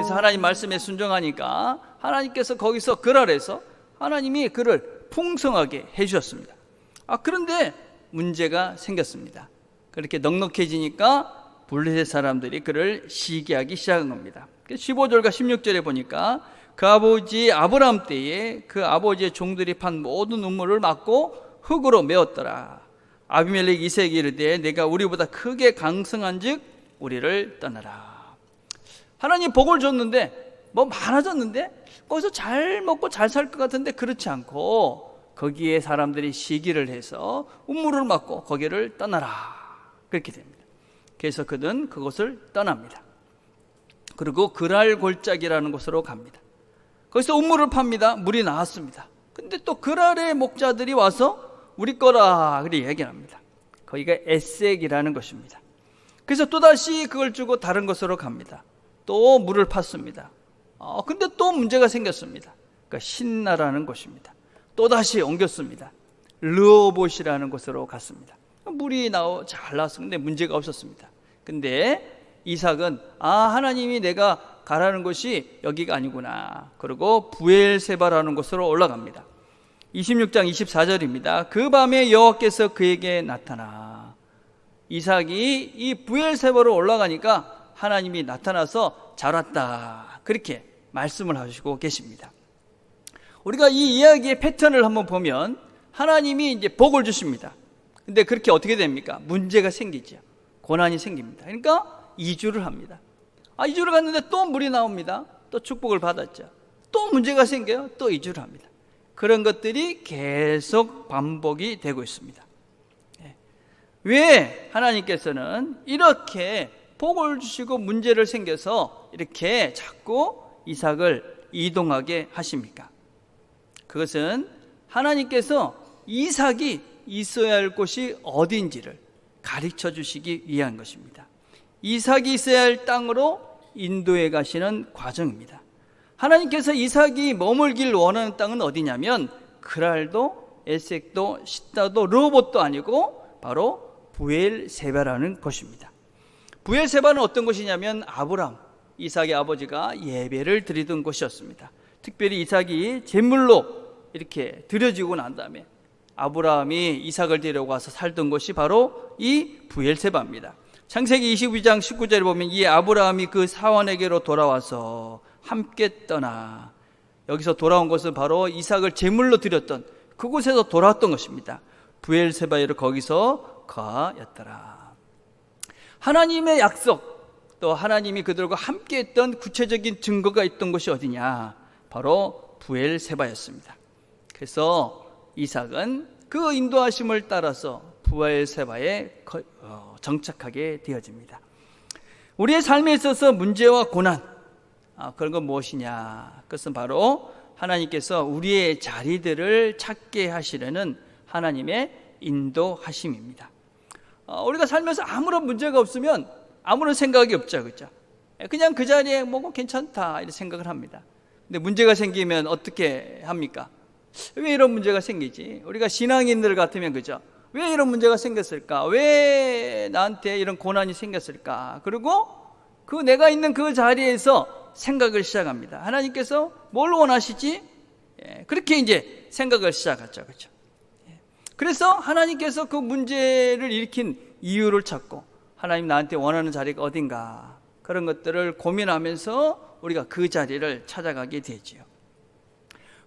그래서 하나님 말씀에 순종하니까 하나님께서 거기서 그랄에서 하나님이 그를 풍성하게 해주셨습니다. 그런데 문제가 생겼습니다. 그렇게 넉넉해지니까 블레셋 사람들이 그를 시기하기 시작한 겁니다. 15절과 16절에 보니까 그 아버지 아브라함 때에 그 아버지의 종들이 판 모든 우물을 막고 흙으로 메웠더라. 아비멜렉 이새에게 이르되 내가 우리보다 크게 강성한즉 우리를 떠나라. 하나님 복을 줬는데 뭐 많아졌는데 거기서 잘 먹고 잘 살 것 같은데 그렇지 않고 거기에 사람들이 시기를 해서 우물을 막고 거기를 떠나라. 그렇게 됩니다. 그래서 그는 그곳을 떠납니다. 그리고 그랄 골짜기라는 곳으로 갑니다. 거기서 우물을 팝니다. 물이 나왔습니다. 근데 또 그랄의 목자들이 와서 우리 거라 그렇게 얘기합니다. 거기가 에색이라는 것입니다. 그래서 또다시 그걸 주고 다른 곳으로 갑니다. 또 물을 팠습니다. 근데 또 문제가 생겼습니다. 그러니까 신나라는 곳입니다. 또다시 옮겼습니다. 르호봇이라는 곳으로 갔습니다. 물이 잘 나왔었는데 문제가 없었습니다. 근데 이삭은 하나님이 내가 가라는 곳이 여기가 아니구나. 그리고 부엘세바라는 곳으로 올라갑니다. 26장 24절입니다. 그 밤에 여호와께서 그에게 나타나. 이삭이 이 부엘세바로 올라가니까 하나님이 나타나서 잘 왔다. 그렇게 말씀을 하시고 계십니다. 우리가 이 이야기의 패턴을 한번 보면 하나님이 이제 복을 주십니다. 근데 그렇게 어떻게 됩니까? 문제가 생기죠. 고난이 생깁니다. 그러니까 이주를 합니다. 이주를 갔는데 또 물이 나옵니다. 또 축복을 받았죠. 또 문제가 생겨요. 또 이주를 합니다. 그런 것들이 계속 반복이 되고 있습니다. 왜 하나님께서는 이렇게 복을 주시고 문제를 생겨서 이렇게 자꾸 이삭을 이동하게 하십니까? 그것은 하나님께서 이삭이 있어야 할 곳이 어디인지를 가르쳐 주시기 위한 것입니다. 이삭이 있어야 할 땅으로 인도해 가시는 과정입니다. 하나님께서 이삭이 머물길 원하는 땅은 어디냐면 그랄도 에색도 시다도 르호봇도 아니고 바로 부엘세바라는 곳입니다. 부엘세바는 어떤 곳이냐면 아브라함, 이삭의 아버지가 예배를 드리던 곳이었습니다. 특별히 이삭이 제물로 이렇게 드려지고 난 다음에 아브라함이 이삭을 데려와서 살던 곳이 바로 이 부엘세바입니다. 창세기 22장 19절에 보면 이 아브라함이 그 사원에게로 돌아와서 함께 떠나. 여기서 돌아온 것은 바로 이삭을 제물로 드렸던 그곳에서 돌아왔던 것입니다. 부엘세바로 거기서 거하였더라. 하나님의 약속, 또 하나님이 그들과 함께 했던 구체적인 증거가 있던 곳이 어디냐? 바로 부엘세바였습니다. 그래서 이삭은 그 인도하심을 따라서 부엘세바에 정착하게 되어집니다. 우리의 삶에 있어서 문제와 고난, 그런 건 무엇이냐? 그것은 바로 하나님께서 우리의 자리들을 찾게 하시려는 하나님의 인도하심입니다. 우리가 살면서 아무런 문제가 없으면 아무런 생각이 없죠, 그렇죠? 그냥 그 자리에 뭐 괜찮다 이렇게 생각을 합니다. 근데 문제가 생기면 어떻게 합니까? 왜 이런 문제가 생기지? 우리가 신앙인들 같으면 그죠? 왜 이런 문제가 생겼을까? 왜 나한테 이런 고난이 생겼을까? 그리고 그 내가 있는 그 자리에서 생각을 시작합니다. 하나님께서 뭘 원하시지? 그렇게 이제 생각을 시작하죠, 그렇죠? 그래서 하나님께서 그 문제를 일으킨 이유를 찾고 하나님 나한테 원하는 자리가 어딘가 그런 것들을 고민하면서 우리가 그 자리를 찾아가게 되지요.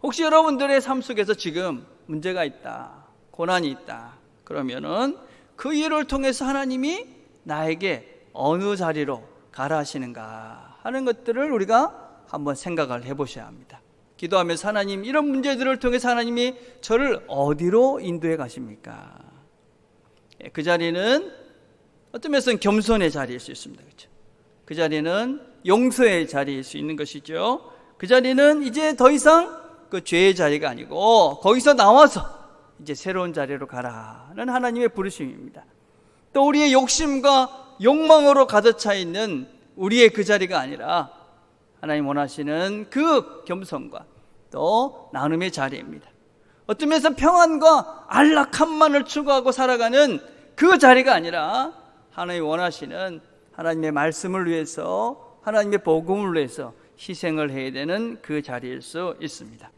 혹시 여러분들의 삶 속에서 지금 문제가 있다, 고난이 있다 그러면은 그 이유를 통해서 하나님이 나에게 어느 자리로 가라 하시는가 하는 것들을 우리가 한번 생각을 해보셔야 합니다. 기도하면서 하나님 이런 문제들을 통해서 하나님이 저를 어디로 인도해 가십니까? 그 자리는 어떤 면에서는 겸손의 자리일 수 있습니다. 그렇죠? 그 자리는 용서의 자리일 수 있는 것이죠. 그 자리는 이제 더 이상 그 죄의 자리가 아니고 거기서 나와서 이제 새로운 자리로 가라는 하나님의 부르심입니다. 또 우리의 욕심과 욕망으로 가득 차 있는 우리의 그 자리가 아니라 하나님 원하시는 그 겸손과 또 나눔의 자리입니다. 어떤 면에서 평안과 안락함만을 추구하고 살아가는 그 자리가 아니라 하나님 원하시는 하나님의 말씀을 위해서 하나님의 복음을 위해서 희생을 해야 되는 그 자리일 수 있습니다.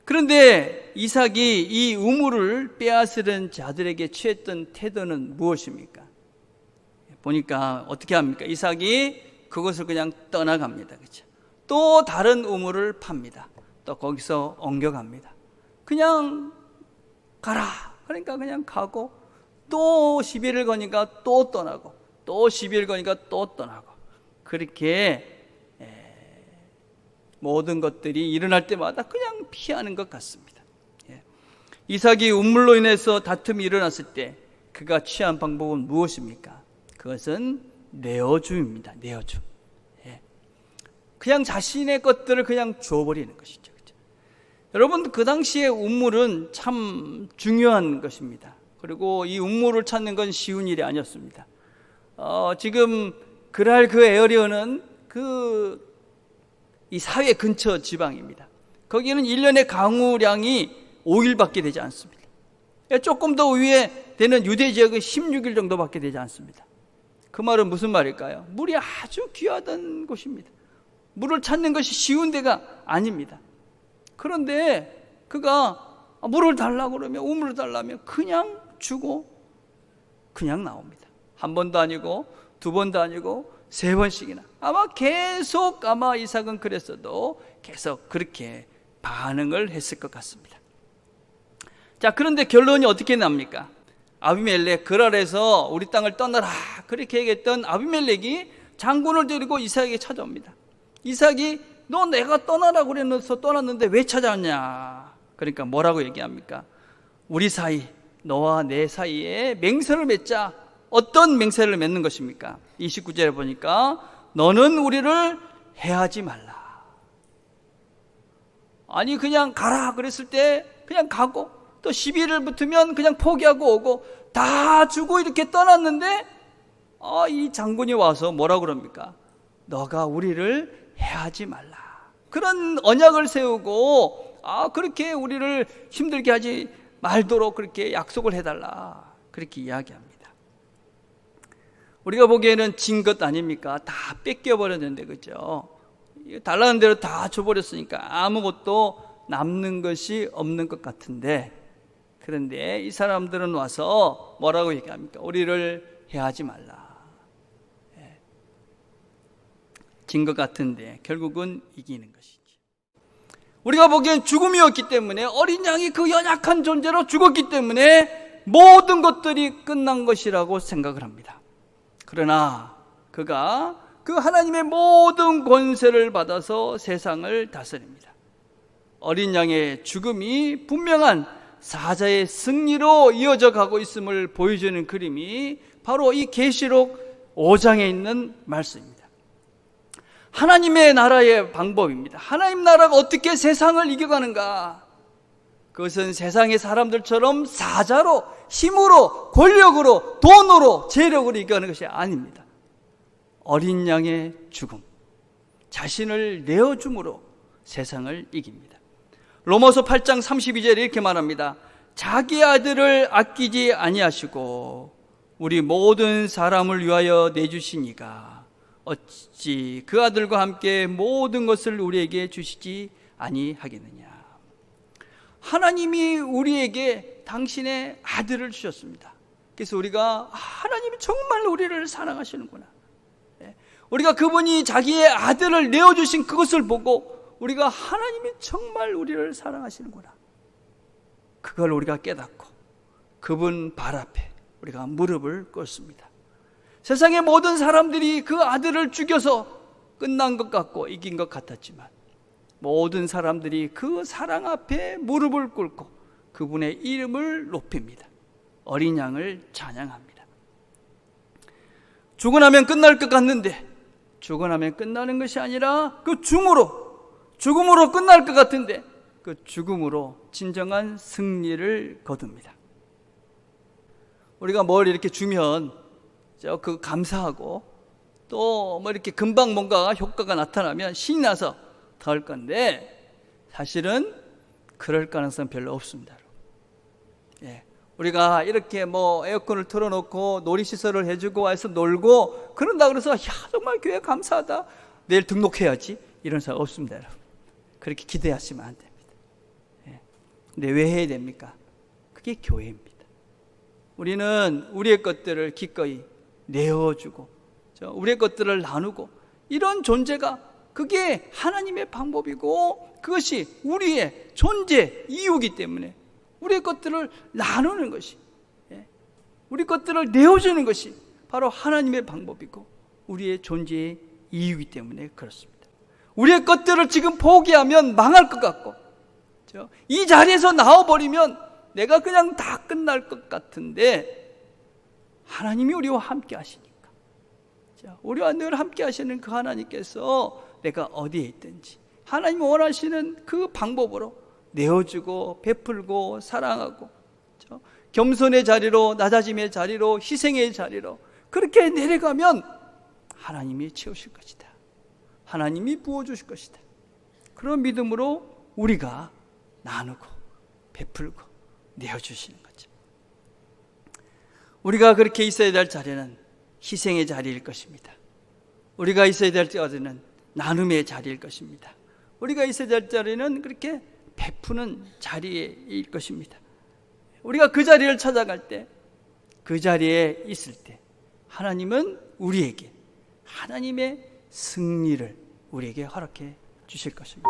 그런데 이삭이 이 우물을 빼앗으려는 자들에게 취했던 태도는 무엇입니까? 보니까 어떻게 합니까? 이삭이 그것을 그냥 떠나갑니다. 그렇죠? 또 다른 우물을 팝니다. 또 거기서 옮겨갑니다. 그냥 가라. 그러니까 그냥 가고, 또 시비를 거니까 또 떠나고, 또 시비를 거니까 또 떠나고, 그렇게 모든 것들이 일어날 때마다 그냥 피하는 것 같습니다. 이삭이 우물로 인해서 다툼이 일어났을 때 그가 취한 방법은 무엇입니까? 그것은 내어줌입니다. 내어줌. 그냥 자신의 것들을 그냥 줘버리는 것이죠. 그렇죠? 여러분, 그 당시에 우물은 참 중요한 것입니다. 그리고 이 우물을 찾는 건 쉬운 일이 아니었습니다. 지금 그랄 그 에어리어는 이 사회 근처 지방입니다. 거기는 1년의 강우량이 5일밖에 되지 않습니다. 조금 더 위에 되는 유대 지역은 16일 정도밖에 되지 않습니다. 그 말은 무슨 말일까요? 물이 아주 귀하던 곳입니다. 물을 찾는 것이 쉬운 데가 아닙니다. 그런데 그가 물을 달라고 그러면, 우물을 달라면 그냥 주고 그냥 나옵니다. 한 번도 아니고 두 번도 아니고 세 번씩이나. 아마 이삭은 그랬어도 계속 그렇게 반응을 했을 것 같습니다. 자, 그런데 결론이 어떻게 납니까? 아비멜렉, 그랄에서 우리 땅을 떠나라 그렇게 얘기했던 아비멜렉이 장군을 데리고 이삭에게 찾아옵니다. 이삭이 너 내가 떠나라고 그래서 떠났는데 왜 찾아왔냐? 그러니까 뭐라고 얘기합니까? 우리 사이, 너와 내 사이에 맹세를 맺자. 어떤 맹세를 맺는 것입니까? 29절에 보니까 너는 우리를 해하지 말라. 아니, 그냥 가라 그랬을 때 그냥 가고, 또 시비를 붙으면 그냥 포기하고 오고, 다 주고 이렇게 떠났는데 이 장군이 와서 뭐라고 그럽니까? 너가 우리를 해하지 말라. 그런 언약을 세우고 그렇게 우리를 힘들게 하지 말도록 그렇게 약속을 해달라. 그렇게 이야기합니다. 우리가 보기에는 진 것 아닙니까? 다 뺏겨버렸는데, 그죠? 달라는 대로 다 줘버렸으니까 아무것도 남는 것이 없는 것 같은데, 그런데 이 사람들은 와서 뭐라고 얘기합니까? 우리를 해하지 말라. 진 것 같은데 결국은 이기는 것이지. 우리가 보기엔 죽음이었기 때문에, 어린 양이 그 연약한 존재로 죽었기 때문에 모든 것들이 끝난 것이라고 생각을 합니다. 그러나 그가 그 하나님의 모든 권세를 받아서 세상을 다스립니다. 어린 양의 죽음이 분명한 사자의 승리로 이어져 가고 있음을 보여주는 그림이 바로 이 계시록 5장에 있는 말씀입니다. 하나님의 나라의 방법입니다. 하나님 나라가 어떻게 세상을 이겨가는가? 그것은 세상의 사람들처럼 사자로, 힘으로, 권력으로, 돈으로, 재력으로 이겨가는 것이 아닙니다. 어린 양의 죽음, 자신을 내어줌으로 세상을 이깁니다. 로마서 8장 32절에 이렇게 말합니다. 자기 아들을 아끼지 아니하시고 우리 모든 사람을 위하여 내주시니가 어찌 그 아들과 함께 모든 것을 우리에게 주시지 아니하겠느냐. 하나님이 우리에게 당신의 아들을 주셨습니다. 그래서 우리가 하나님이 정말 우리를 사랑하시는구나, 우리가 그분이 자기의 아들을 내어주신 그것을 보고 우리가 하나님이 정말 우리를 사랑하시는구나, 그걸 우리가 깨닫고 그분 발 앞에 우리가 무릎을 꿇습니다. 세상의 모든 사람들이 그 아들을 죽여서 끝난 것 같고 이긴 것 같았지만, 모든 사람들이 그 사랑 앞에 무릎을 꿇고 그분의 이름을 높입니다. 어린 양을 찬양합니다. 죽어나면 끝날 것 같는데, 죽어나면 끝나는 것이 아니라 그 죽음으로 끝날 것 같은데, 그 죽음으로 진정한 승리를 거둡니다. 우리가 뭘 이렇게 주면 그 감사하고, 또 뭐 이렇게 금방 뭔가 효과가 나타나면 신이 나서 더 할 건데, 사실은 그럴 가능성 별로 없습니다. 우리가 이렇게 뭐 에어컨을 틀어놓고 놀이시설을 해주고 와서 놀고 그런다 그래서 정말 교회 감사하다, 내일 등록해야지, 이런 사람 없습니다, 여러분. 그렇게 기대하시면 안 됩니다. 근데 왜 해야 됩니까? 그게 교회입니다. 우리는 우리의 것들을 기꺼이 내어주고 우리의 것들을 나누고 이런 존재가 그게 하나님의 방법이고 그것이 우리의 존재 이유이기 때문에 우리의 것들을 나누는 것이, 우리 것들을 내어주는 것이 바로 하나님의 방법이고 우리의 존재의 이유이기 때문에 그렇습니다. 우리의 것들을 지금 포기하면 망할 것 같고 이 자리에서 나와버리면 내가 그냥 다 끝날 것 같은데 하나님이 우리와 함께 하시니까, 우리와 늘 함께 하시는 그 하나님께서 내가 어디에 있든지 하나님이 원하시는 그 방법으로 내어주고 베풀고 사랑하고 겸손의 자리로, 낮아짐의 자리로, 희생의 자리로 그렇게 내려가면 하나님이 채우실 것이다. 하나님이 부어주실 것이다. 그런 믿음으로 우리가 나누고 베풀고 내어주시는 거죠. 우리가 그렇게 있어야 될 자리는 희생의 자리일 것입니다. 우리가 있어야 될 자리는 나눔의 자리일 것입니다. 우리가 있어야 될 자리는 그렇게 베푸는 자리일 것입니다. 우리가 그 자리를 찾아갈 때, 그 자리에 있을 때 하나님은 우리에게 하나님의 승리를 우리에게 허락해 주실 것입니다.